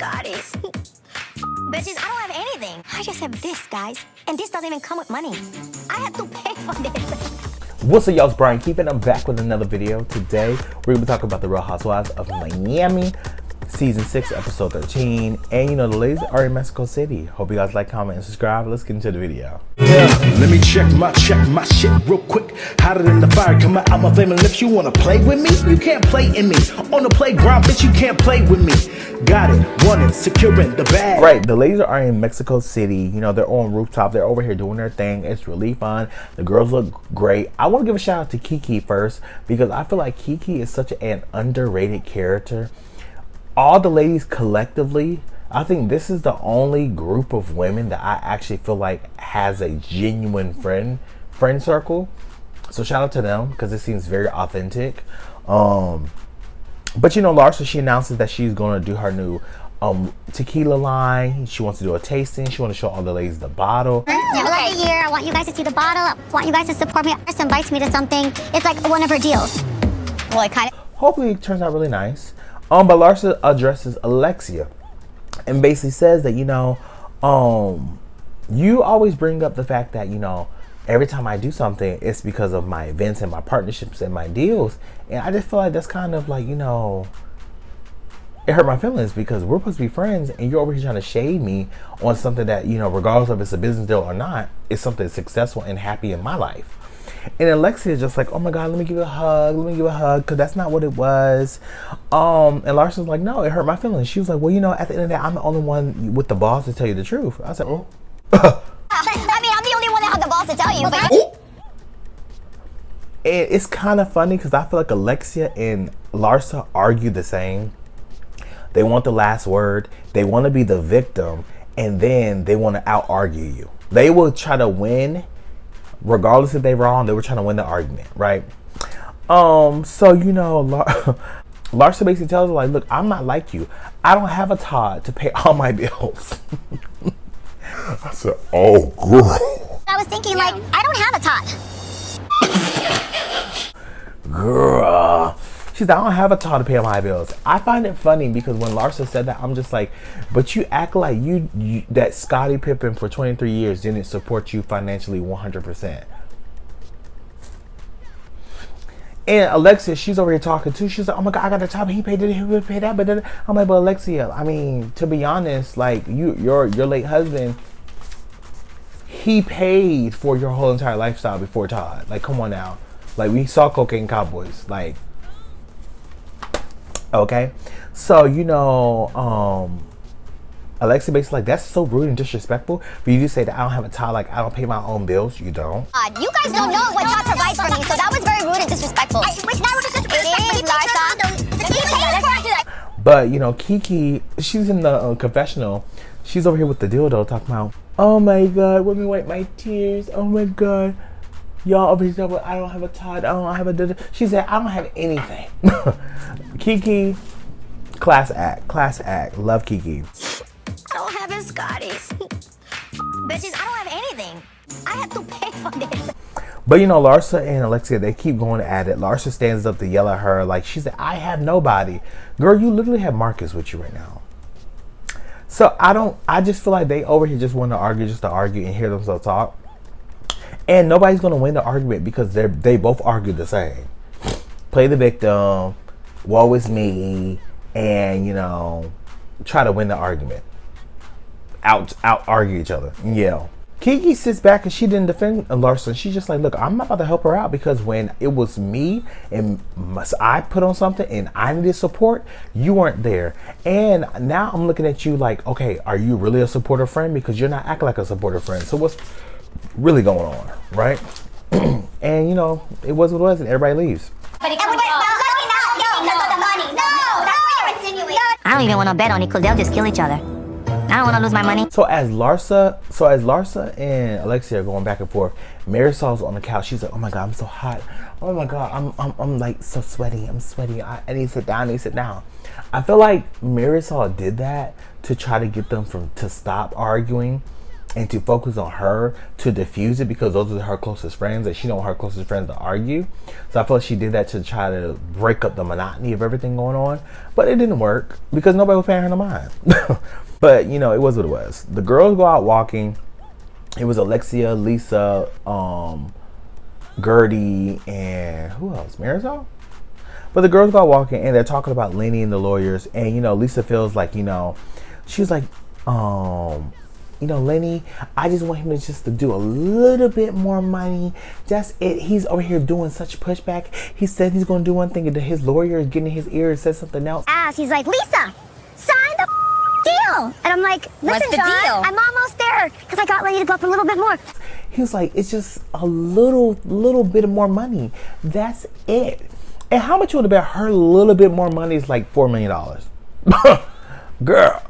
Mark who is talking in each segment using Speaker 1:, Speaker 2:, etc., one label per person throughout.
Speaker 1: Scotties. Bitches, I don't have anything. I just have this, guys. And this doesn't even come with money. I have to pay for this.
Speaker 2: What's up, y'all? It's Brian Keeping. I'm back with another video. Today, we're going to be talking about the Real Housewives of Miami. Season 6, episode 13. And you know, the ladies are in Mexico City. Hope you guys like, comment, and subscribe. Let's get into the video.
Speaker 3: Yeah, let me check my shit real quick. Hotter than the fire coming out my flame. And if you wanna play with me, you can't play in me. On the playground, bitch, you can't play with me. Got it, want it, securing the bag.
Speaker 2: Right, the ladies are in Mexico City. You know, they're on rooftop. They're over here doing their thing. It's really fun. The girls look great. I want to give a shout out to Kiki first because I feel like Kiki is such an underrated character. All the ladies collectively, I think this is the only group of women that I actually feel like has a genuine friend circle. So shout out to them because it seems very authentic. But you know, Larsa, she announces that she's going to do her new tequila line. She wants to do a tasting. She wants to show all the ladies the bottle.
Speaker 4: Middle of the year, I want you guys to see the bottle. I want you guys to support me. She invites me to something. It's like one of her deals. Well, it kind of.
Speaker 2: Hopefully it turns out really nice. But Larsa addresses Alexia and basically says that, you know, you always bring up the fact that, you know, every time I do something, it's because of my events and my partnerships and my deals. And I just feel like that's kind of like, you know, it hurt my feelings because we're supposed to be friends and you're over here trying to shade me on something that, you know, regardless of if it's a business deal or not, it's something successful and happy in my life. And Alexia is just like, oh my God, let me give you a hug. Let me give you a hug. Because that's not what it was. And Larsa's like, no, it hurt my feelings. She was like, well, you know, at the end of the day, I'm the only one with the balls to tell you the truth. I said, oh.
Speaker 4: I mean, I'm the only one that had the balls to tell you. But
Speaker 2: And it's kind of funny because I feel like Alexia and Larsa argue the same. They want the last word. They want to be the victim. And then they want to out-argue you. They will try to win. Regardless if they're wrong, they were trying to win the argument, right? So, you know, Larsa basically tells her, like, look, I'm not like you. I don't have a Todd to pay all my bills. I said, oh, girl.
Speaker 4: I was thinking, like, I don't have a tot.
Speaker 2: Girl. She said, I don't have a Todd to pay all my bills. I find it funny because when Larsa said that, I'm just like, but you act like you that Scottie Pippen for 23 years didn't support you financially 100%. And Alexia, she's over here talking too. She's like, oh my God, I got a Todd, he paid it, he would pay that, but then I'm like, but Alexia, I mean, to be honest, like your late husband, he paid for your whole entire lifestyle before Todd. Like, come on now. Like, we saw Cocaine Cowboys. Like, okay, so you know, Alexia basically like, that's so rude and disrespectful. But you do say that I don't have a Todd, like I don't pay my own bills. You don't.
Speaker 4: You guys don't know what Todd provides for me, so that was very rude and disrespectful. It's not rude and disrespectful.
Speaker 2: But you know, Kiki, she's in the confessional. She's over here with the dildo talking about, oh my God, let me wipe my tears. Oh my God. Y'all over here, I don't have a Todd. I don't have a. She said, I don't have anything. Kiki, class act. Love Kiki.
Speaker 1: I don't have his Scotties. Bitches, I don't have anything. I have to pay for this.
Speaker 2: But you know, Larsa and Alexia, they keep going at it. Larsa stands up to yell at her. Like, she said, I have nobody. Girl, you literally have Marcus with you right now. So I just feel like they over here just want to argue just to argue and hear themselves talk. And nobody's going to win the argument because they both argue the same. Play the victim, woe is me, and, you know, try to win the argument. Out argue each other and yell. Kiki sits back and she didn't defend Larsa. She's just like, look, I'm about to help her out because when it was me and I put on something and I needed support, you weren't there. And now I'm looking at you like, okay, are you really a supportive friend? Because you're not acting like a supportive friend. So what's really going on, right? And you know, it was what it was and everybody leaves.
Speaker 4: I don't even want to bet on it because they'll just kill each other. I don't want to lose my money.
Speaker 2: So as Larsa and Alexia are going back and forth, Marisol's on the couch. She's like, oh my God, I'm so hot. Oh my God, I'm like so sweaty. I'm sweaty. I need to sit down. I need to sit down. I feel like Marisol did that to try to get them to stop arguing. and to focus on her to diffuse it, because those are her closest friends and she don't want her closest friends to argue. So I feel like she did that to try to break up the monotony of everything going on, but it didn't work because nobody was paying her no mind. But you know, it was what it was. The girls go out walking. It was Alexia, Lisa, Gertie, and who else? Marisol? But the girls go out walking and they're talking about Lenny and the lawyers. And, you know, Lisa feels like, you know, she was like, you know, Lenny, I just want him to just to do a little bit more money. That's it. He's over here doing such pushback. He said he's going to do one thing and his lawyer is getting in his ear and says something else.
Speaker 4: He's like, Lisa, sign the deal. And I'm like, listen,
Speaker 1: the
Speaker 4: John,
Speaker 1: deal?
Speaker 4: I'm almost there because I got Lenny to go up a little bit more.
Speaker 2: He was like, it's just a little bit more money. That's it. And how much would have been her little bit more money is like $4 million. Girl.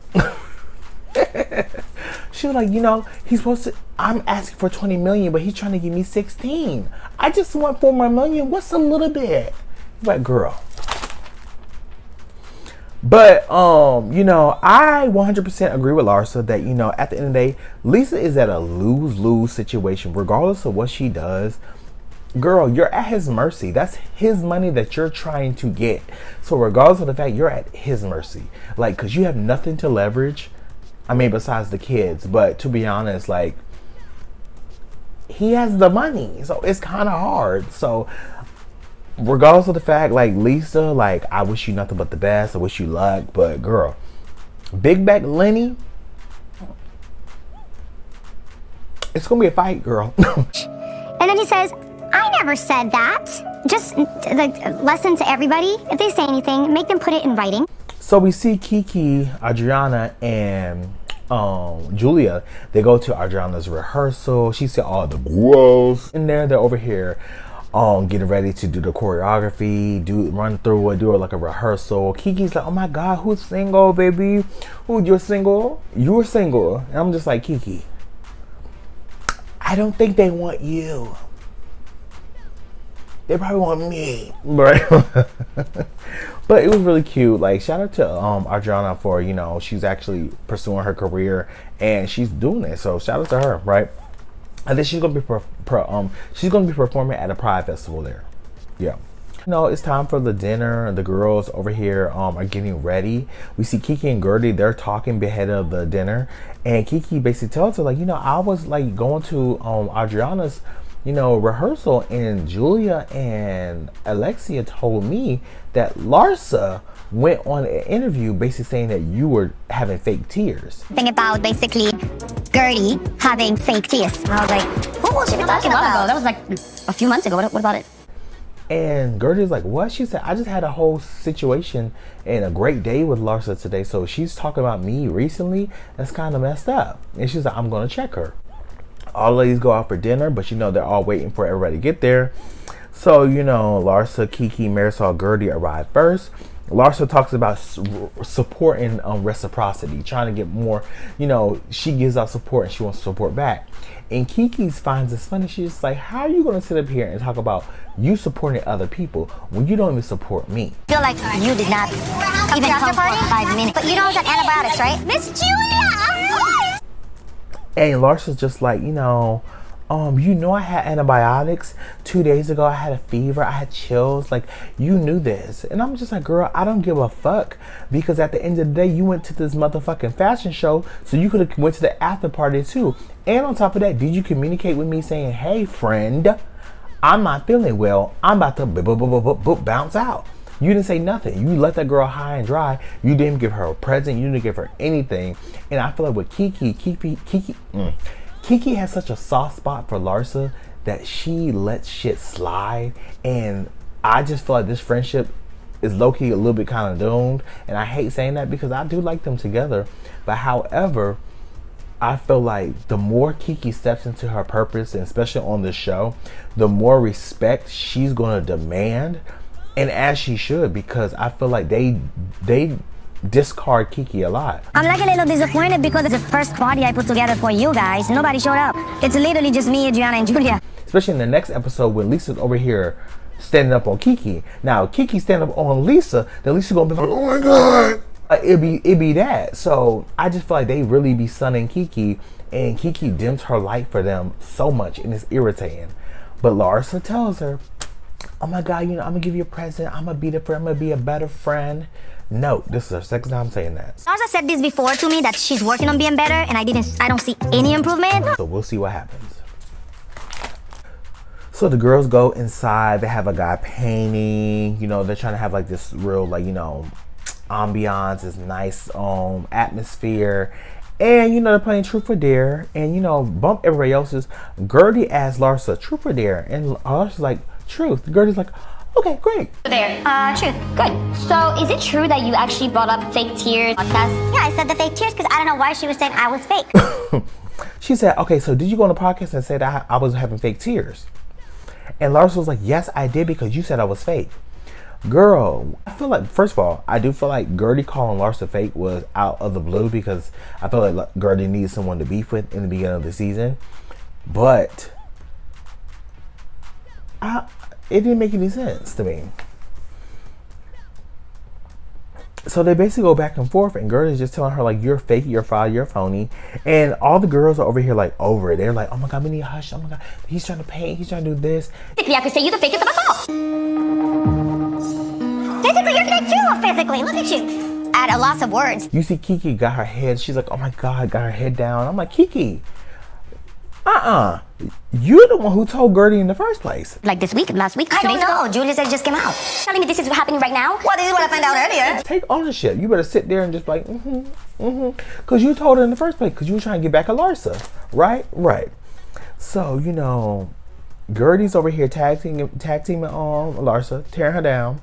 Speaker 2: She was like, you know, he's supposed to, I'm asking for 20 million, but he's trying to give me 16. I just want 4 more million. What's a little bit? Like, girl. But, you know, I 100% agree with Larsa that, you know, at the end of the day, Lisa is at a lose-lose situation, regardless of what she does. Girl, you're at his mercy. That's his money that you're trying to get. So regardless of the fact, you're at his mercy. Like, because you have nothing to leverage. I mean, besides the kids. But to be honest, like, he has the money. So it's kind of hard. So regardless of the fact, like, Lisa, like, I wish you nothing but the best. I wish you luck. But girl, Big Back Lenny, it's going to be a fight, girl.
Speaker 4: And then he says, I never said that. Just like lesson to everybody. If they say anything, make them put it in writing.
Speaker 2: So we see Kiki, Adriana, and Julia. They go to Adriana's rehearsal. She said all the girls in there. They're over here getting ready to do the choreography, run through it, do it like a rehearsal. Kiki's like, oh my God, who's single, baby? You're single? You're single. And I'm just like, Kiki, I don't think they want you. They probably want me, right? But it was really cute. Like, shout out to Adriana for, you know, she's actually pursuing her career and she's doing it. So shout out to her, right? I think she's gonna be performing at a Pride festival there. Yeah. You know, it's time for the dinner. The girls over here are getting ready. We see Kiki and Gertie. They're talking ahead of the dinner, and Kiki basically tells her, like, you know, I was like going to Adriana's, you know, rehearsal, and Julia and Alexia told me that Larsa went on an interview basically saying that you were having fake tears.
Speaker 4: Thing about basically Gertie having fake tears. And I was like, who was she talking about? That was like a few months ago. What about it?
Speaker 2: And Gertie's like, what? She said, I just had a whole situation and a great day with Larsa today. So she's talking about me recently. That's kind of messed up. And she's like, I'm going to check her. All ladies go out for dinner, but you know, they're all waiting for everybody to get there. So, you know, Larsa, Kiki, Marisol, Gertie arrive first. Larsa talks about support and reciprocity, trying to get more, you know, she gives out support and she wants to support back. And Kiki finds this funny. She's just like, how are you going to sit up here and talk about you supporting other people when you don't even support me?
Speaker 4: I feel like you did not even come for 5 minutes. But you know that antibiotics, right? Miss Julia!
Speaker 2: And Larsa's just like, you know, I had antibiotics 2 days ago. I had a fever. I had chills. Like, you knew this. And I'm just like, girl, I don't give a fuck. Because at the end of the day, you went to this motherfucking fashion show. So you could have went to the after party too. And on top of that, did you communicate with me saying, hey, friend, I'm not feeling well. I'm about to bounce out. You didn't say nothing. You let that girl high and dry. You didn't give her a present. You didn't give her anything. And I feel like with Kiki has such a soft spot for Larsa that she lets shit slide. And I just feel like this friendship is low-key a little bit kind of doomed. And I hate saying that because I do like them together. But however, I feel like the more Kiki steps into her purpose, and especially on this show, the more respect she's going to demand. And as she should, because I feel like they discard Kiki a lot.
Speaker 1: I'm like a little disappointed because it's the first party I put together for you guys. Nobody showed up. It's literally just me, Adriana, and Julia.
Speaker 2: Especially in the next episode when Lisa's over here standing up on Kiki. Now, Kiki standing up on Lisa, then Lisa's gonna be like, oh my God, It'd be that. So I just feel like they really be sunning Kiki, and Kiki dims her light for them so much, and it's irritating. But Larsa tells her, oh my God, you know, I'm gonna give you a present. I'm gonna be the friend. I'm gonna be a better friend. No, this is her second time saying that.
Speaker 1: Larsa said this before to me, that she's working on being better, and I don't see any improvement.
Speaker 2: So we'll see what happens. So the girls go inside. They have a guy painting. You know, they're trying to have like this real, like, you know, ambiance, this nice atmosphere. And, you know, they're playing Truth or Dare. And, you know, bump everybody else's. Gertie asks Larsa, Truth or Dare? And Larsa's like, Truth. Gertie's like, okay, great.
Speaker 4: There. Truth. Good. So, is it true that you actually brought up fake tears podcast?
Speaker 1: Yeah, I said the fake tears because I don't know why she was saying I was fake.
Speaker 2: She said, okay, so did you go on the podcast and say that I was having fake tears? And Larsa was like, yes, I did, because you said I was fake. Girl, I feel like, first of all, I do feel like Gertie calling Larsa fake was out of the blue, because I feel like Gertie needs someone to beef with in the beginning of the season. But it didn't make any sense to me. So they basically go back and forth, and Gertie's just telling her, like, you're fake, you're fraud, you're phony. And all the girls are over here, like, over it. They're like, oh my God, we need a hush. Oh my God, he's trying to paint, he's trying to do this.
Speaker 1: Basically, I could say you're the fakest of us all. Physically, you're fake too, physically. Look at you. Add a loss of words.
Speaker 2: You see Kiki got her head, she's like, oh my God, got her head down. I'm like, Kiki, you're the one who told Gertie in the first place.
Speaker 1: Like last week, I don't know. Julia said it just came out. Telling me this is happening right now? Well, this is what I found out earlier.
Speaker 2: Take ownership. You better sit there and just like, because you told her in the first place, because you were trying to get back at Larsa, right? Right. So, you know, Gertie's over here tag teaming on Larsa, tearing her down.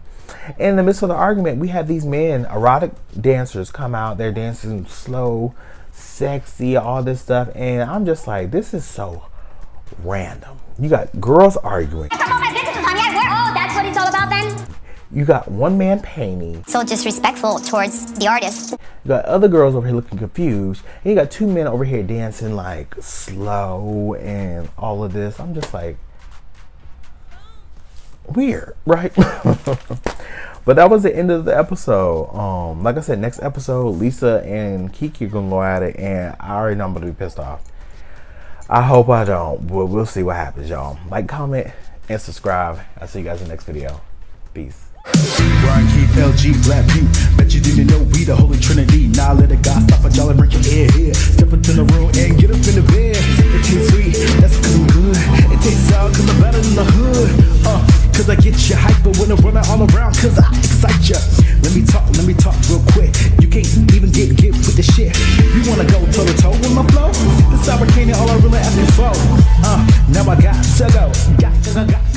Speaker 2: In the midst of the argument, we have these men, erotic dancers, come out. They're dancing slow, sexy, all this stuff, and I'm just like, this is so random. You got girls arguing.
Speaker 1: Oh, that's what it's all about then?
Speaker 2: You got one man painting.
Speaker 1: So disrespectful towards the artist.
Speaker 2: You got other girls over here looking confused. And you got two men over here dancing like slow and all of this. I'm just like, weird, right? But that was the end of the episode. Like I said, next episode, Lisa and Kiki are gonna go at it, and I already know I'm gonna be pissed off. I hope I don't, but we'll see what happens, y'all. Like, comment, and subscribe. I'll see you guys in the next video. Peace.
Speaker 3: Brian Keith, LG, Black View. Bet you didn't know we the Holy Trinity. Now let a God stop a y'all and break your head here. Step into the room and get up in the bed. It tastes sweet, that's cause I'm good. It tastes sour cause I'm better than the hood. Cause I get you hyper when I'm running all around, cause I excite ya. Let me talk real quick. You can't even get with the shit. You wanna go toe to toe with my flow? This sour candy all I really asking for. Now I got to go. Got to go.